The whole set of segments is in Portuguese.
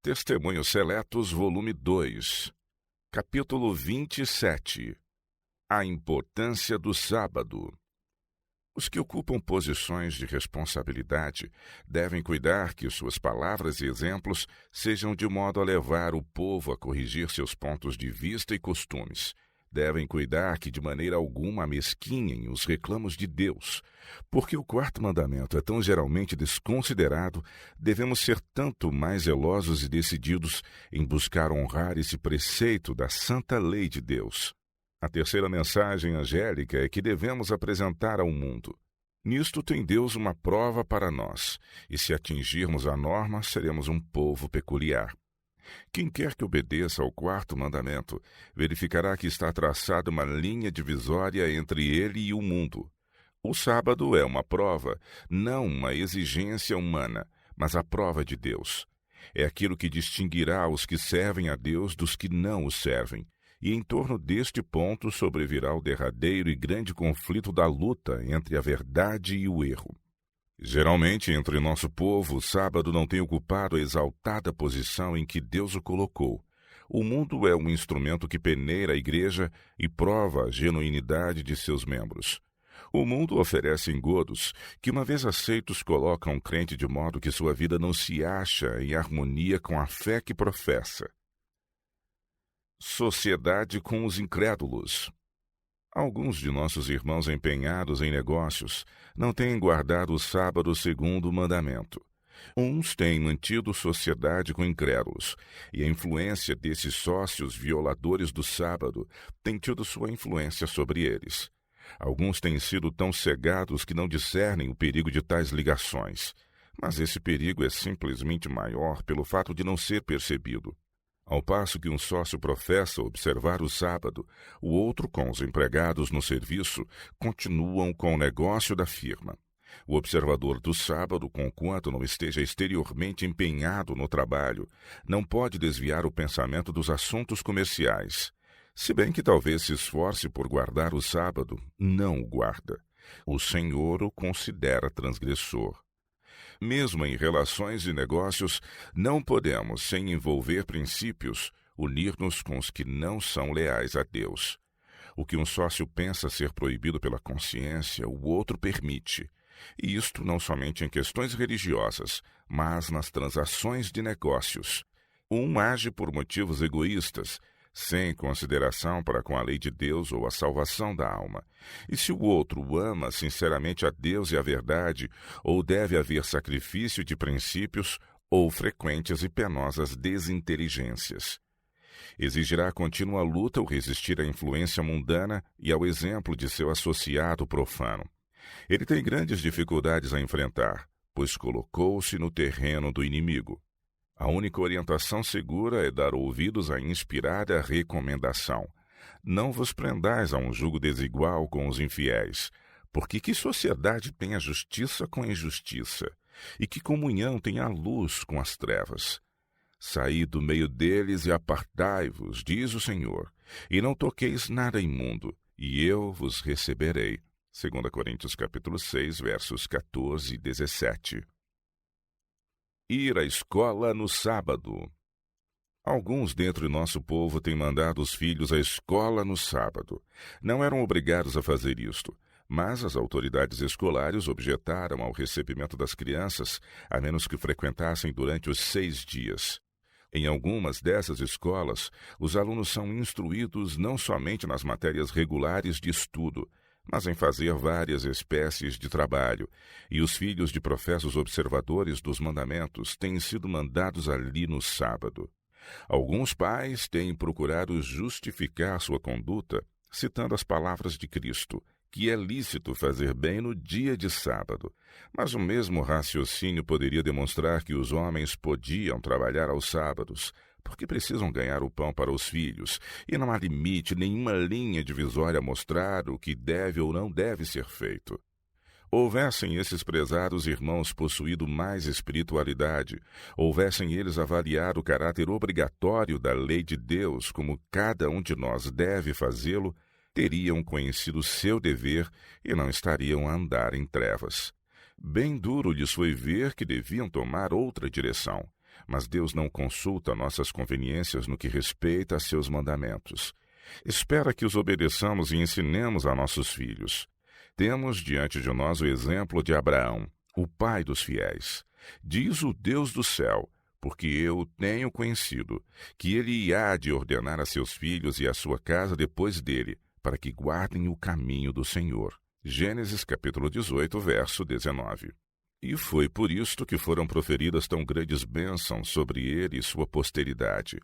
Testemunhos Seletos, volume 2, capítulo 27. A importância do sábado. Os que ocupam posições de responsabilidade devem cuidar que suas palavras e exemplos sejam de modo a levar o povo a corrigir seus pontos de vista e costumes. Devem cuidar que de maneira alguma amesquinhem os reclamos de Deus. Porque o quarto mandamento é tão geralmente desconsiderado, devemos ser tanto mais zelosos e decididos em buscar honrar esse preceito da santa lei de Deus. A terceira mensagem angélica é que devemos apresentar ao mundo. Nisto tem Deus uma prova para nós, e se atingirmos a norma, seremos um povo peculiar. Quem quer que obedeça ao quarto mandamento, verificará que está traçada uma linha divisória entre ele e o mundo. O sábado é uma prova, não uma exigência humana, mas a prova de Deus. É aquilo que distinguirá os que servem a Deus dos que não o servem. E em torno deste ponto sobrevirá o derradeiro e grande conflito da luta entre a verdade e o erro. Geralmente, entre nosso povo, o sábado não tem ocupado a exaltada posição em que Deus o colocou. O mundo é um instrumento que peneira a igreja e prova a genuinidade de seus membros. O mundo oferece engodos que, uma vez aceitos, colocam o crente de modo que sua vida não se acha em harmonia com a fé que professa. Sociedade com os incrédulos. Alguns de nossos irmãos empenhados em negócios não têm guardado o sábado segundo o mandamento. Uns têm mantido sociedade com incrédulos, e a influência desses sócios violadores do sábado tem tido sua influência sobre eles. Alguns têm sido tão cegados que não discernem o perigo de tais ligações, mas esse perigo é simplesmente maior pelo fato de não ser percebido. Ao passo que um sócio professa observar o sábado, o outro, com os empregados no serviço, continuam com o negócio da firma. O observador do sábado, conquanto não esteja exteriormente empenhado no trabalho, não pode desviar o pensamento dos assuntos comerciais. Se bem que talvez se esforce por guardar o sábado, não o guarda. O Senhor o considera transgressor. Mesmo em relações e negócios, não podemos, sem envolver princípios, unir-nos com os que não são leais a Deus. O que um sócio pensa ser proibido pela consciência, o outro permite. E isto não somente em questões religiosas, mas nas transações de negócios. Um age por motivos egoístas, sem consideração para com a lei de Deus ou a salvação da alma. E se o outro ama sinceramente a Deus e a verdade, ou deve haver sacrifício de princípios, ou frequentes e penosas desinteligências. Exigirá contínua luta ou resistir à influência mundana e ao exemplo de seu associado profano. Ele tem grandes dificuldades a enfrentar, pois colocou-se no terreno do inimigo. A única orientação segura é dar ouvidos à inspirada recomendação. Não vos prendais a um jugo desigual com os infiéis, porque que sociedade tem a justiça com a injustiça? E que comunhão tem a luz com as trevas? Saí do meio deles e apartai-vos, diz o Senhor, e não toqueis nada imundo, e eu vos receberei. 2 Coríntios capítulo 6, versos 14 e 17. Ir à escola no sábado. Alguns dentre nosso povo têm mandado os filhos à escola no sábado. Não eram obrigados a fazer isto, mas as autoridades escolares objetaram ao recebimento das crianças, a menos que frequentassem durante os 6 dias. Em algumas dessas escolas, os alunos são instruídos não somente nas matérias regulares de estudo, mas em fazer várias espécies de trabalho, e os filhos de professos observadores dos mandamentos têm sido mandados ali no sábado. Alguns pais têm procurado justificar sua conduta citando as palavras de Cristo, que é lícito fazer bem no dia de sábado, mas o mesmo raciocínio poderia demonstrar que os homens podiam trabalhar aos sábados, porque precisam ganhar o pão para os filhos, e não há limite, nenhuma linha divisória a mostrar o que deve ou não deve ser feito. Houvessem esses prezados irmãos possuído mais espiritualidade, houvessem eles avaliado o caráter obrigatório da lei de Deus como cada um de nós deve fazê-lo, teriam conhecido seu dever e não estariam a andar em trevas. Bem duro lhes foi ver que deviam tomar outra direção, Mas Deus não consulta nossas conveniências no que respeita a seus mandamentos. Espera que os obedeçamos e ensinemos a nossos filhos. Temos diante de nós o exemplo de Abraão, o pai dos fiéis. Diz o Deus do céu: porque eu tenho conhecido que ele há de ordenar a seus filhos e a sua casa depois dele, para que guardem o caminho do Senhor. Gênesis capítulo 18, verso 19. E foi por isto que foram proferidas tão grandes bênçãos sobre ele e sua posteridade.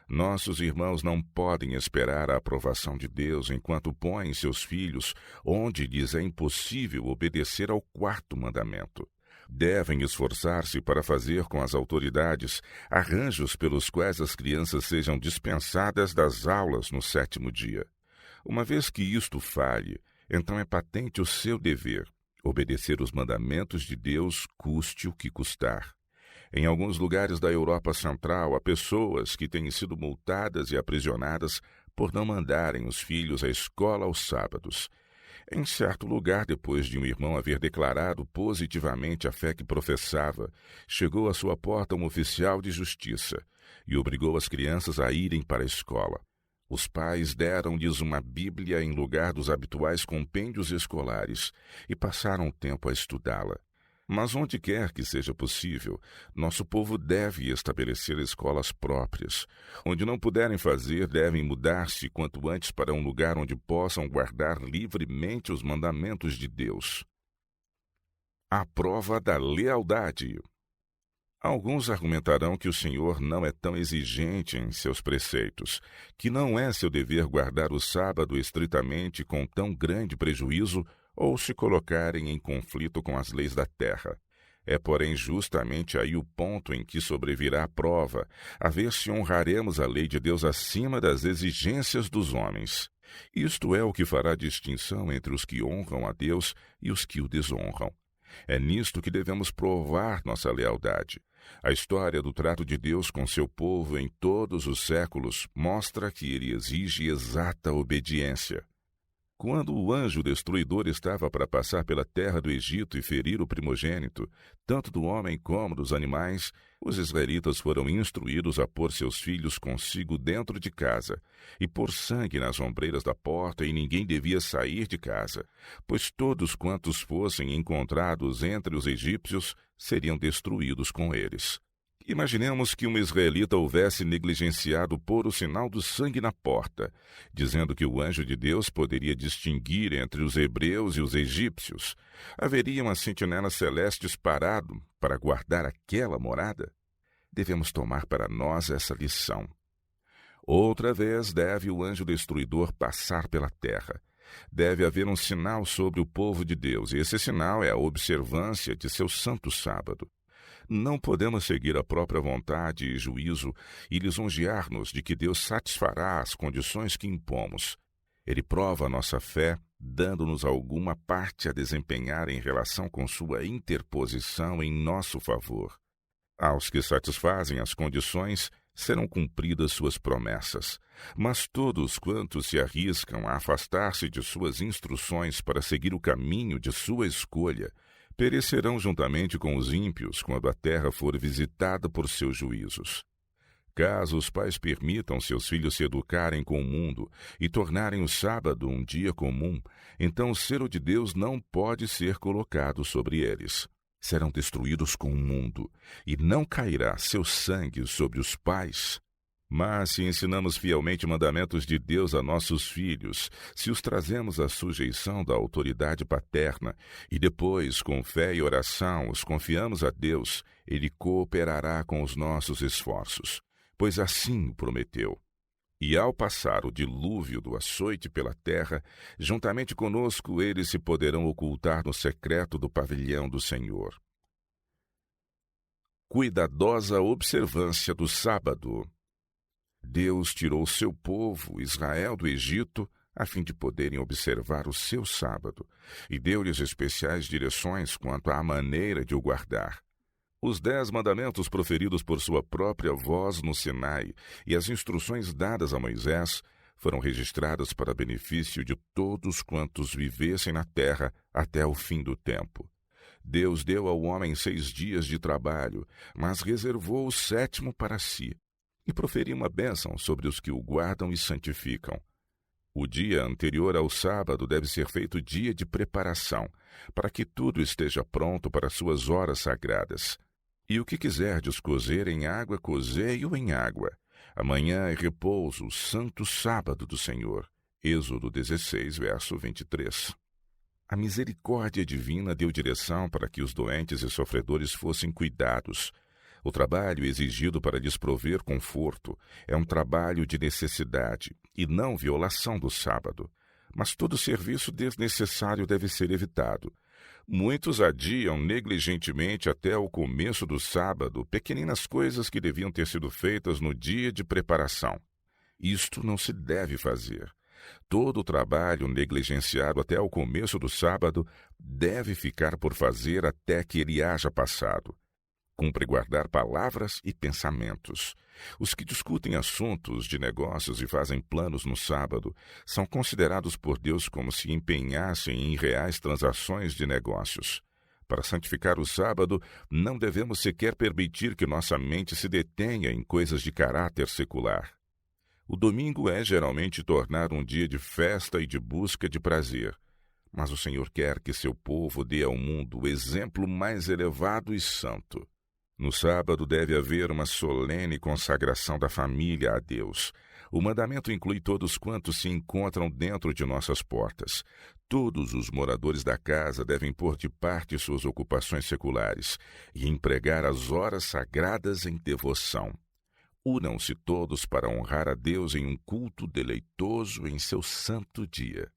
Nossos irmãos não podem esperar a aprovação de Deus enquanto põem seus filhos onde lhes é impossível obedecer ao quarto mandamento. Devem esforçar-se para fazer com as autoridades arranjos pelos quais as crianças sejam dispensadas das aulas no 7º dia. Uma vez que isto falhe, então é patente o seu dever, obedecer os mandamentos de Deus, custe o que custar. Em alguns lugares da Europa Central, há pessoas que têm sido multadas e aprisionadas por não mandarem os filhos à escola aos sábados. Em certo lugar, depois de um irmão haver declarado positivamente a fé que professava, chegou à sua porta um oficial de justiça e obrigou as crianças a irem para a escola. Os pais deram-lhes uma Bíblia em lugar dos habituais compêndios escolares e passaram o tempo a estudá-la. Mas onde quer que seja possível, nosso povo deve estabelecer escolas próprias. Onde não puderem fazer, devem mudar-se quanto antes para um lugar onde possam guardar livremente os mandamentos de Deus. A prova da lealdade. Alguns argumentarão que o Senhor não é tão exigente em seus preceitos, que não é seu dever guardar o sábado estritamente com tão grande prejuízo ou se colocarem em conflito com as leis da terra. É, porém, justamente aí o ponto em que sobrevirá a prova, a ver se honraremos a lei de Deus acima das exigências dos homens. Isto é o que fará distinção entre os que honram a Deus e os que o desonram. É nisto que devemos provar nossa lealdade. A história do trato de Deus com seu povo em todos os séculos mostra que ele exige exata obediência. Quando o anjo destruidor estava para passar pela terra do Egito e ferir o primogênito, tanto do homem como dos animais, os israelitas foram instruídos a pôr seus filhos consigo dentro de casa e pôr sangue nas ombreiras da porta, e ninguém devia sair de casa, pois todos quantos fossem encontrados entre os egípcios seriam destruídos com eles. Imaginemos que um israelita houvesse negligenciado pôr o sinal do sangue na porta, dizendo que o anjo de Deus poderia distinguir entre os hebreus e os egípcios. Haveria uma sentinela celeste parado para guardar aquela morada? Devemos tomar para nós essa lição. Outra vez deve o anjo destruidor passar pela terra. Deve haver um sinal sobre o povo de Deus, e esse sinal é a observância de seu santo sábado. Não podemos seguir a própria vontade e juízo e lisonjear-nos de que Deus satisfará as condições que impomos. Ele prova a nossa fé, dando-nos alguma parte a desempenhar em relação com sua interposição em nosso favor. Aos que satisfazem as condições, serão cumpridas suas promessas. Mas todos quantos se arriscam a afastar-se de suas instruções para seguir o caminho de sua escolha, perecerão juntamente com os ímpios quando a terra for visitada por seus juízos. Caso os pais permitam seus filhos se educarem com o mundo e tornarem o sábado um dia comum, então o selo de Deus não pode ser colocado sobre eles. Serão destruídos com o mundo, e não cairá seu sangue sobre os pais. Mas se ensinamos fielmente mandamentos de Deus a nossos filhos, se os trazemos à sujeição da autoridade paterna, e depois, com fé e oração, os confiamos a Deus, Ele cooperará com os nossos esforços, pois assim o prometeu. E ao passar o dilúvio do açoite pela terra, juntamente conosco eles se poderão ocultar no secreto do pavilhão do Senhor. Cuidadosa observância do sábado. Deus tirou seu povo, Israel, do Egito, a fim de poderem observar o seu sábado, e deu-lhes especiais direções quanto à maneira de o guardar. Os 10 mandamentos proferidos por sua própria voz no Sinai e as instruções dadas a Moisés foram registradas para benefício de todos quantos vivessem na terra até o fim do tempo. Deus deu ao homem 6 dias de trabalho, mas reservou o 7º para si, e proferiu uma bênção sobre os que o guardam e santificam. O dia anterior ao sábado deve ser feito dia de preparação, para que tudo esteja pronto para suas horas sagradas. E o que quiserdes cozer em água, cozei-o em água. Amanhã é repouso, o santo sábado do Senhor. Êxodo 16, verso 23. A misericórdia divina deu direção para que os doentes e sofredores fossem cuidados. O trabalho exigido para lhes prover conforto é um trabalho de necessidade e não violação do sábado. Mas todo serviço desnecessário deve ser evitado. Muitos adiam negligentemente até o começo do sábado pequeninas coisas que deviam ter sido feitas no dia de preparação. Isto não se deve fazer. Todo o trabalho negligenciado até o começo do sábado deve ficar por fazer até que ele haja passado. Cumpre guardar palavras e pensamentos. Os que discutem assuntos de negócios e fazem planos no sábado são considerados por Deus como se empenhassem em reais transações de negócios. Para santificar o sábado, não devemos sequer permitir que nossa mente se detenha em coisas de caráter secular. O domingo é geralmente tornado um dia de festa e de busca de prazer. Mas o Senhor quer que seu povo dê ao mundo o exemplo mais elevado e santo. No sábado deve haver uma solene consagração da família a Deus. O mandamento inclui todos quantos se encontram dentro de nossas portas. Todos os moradores da casa devem pôr de parte suas ocupações seculares e empregar as horas sagradas em devoção. Unam-se todos para honrar a Deus em um culto deleitoso em seu santo dia.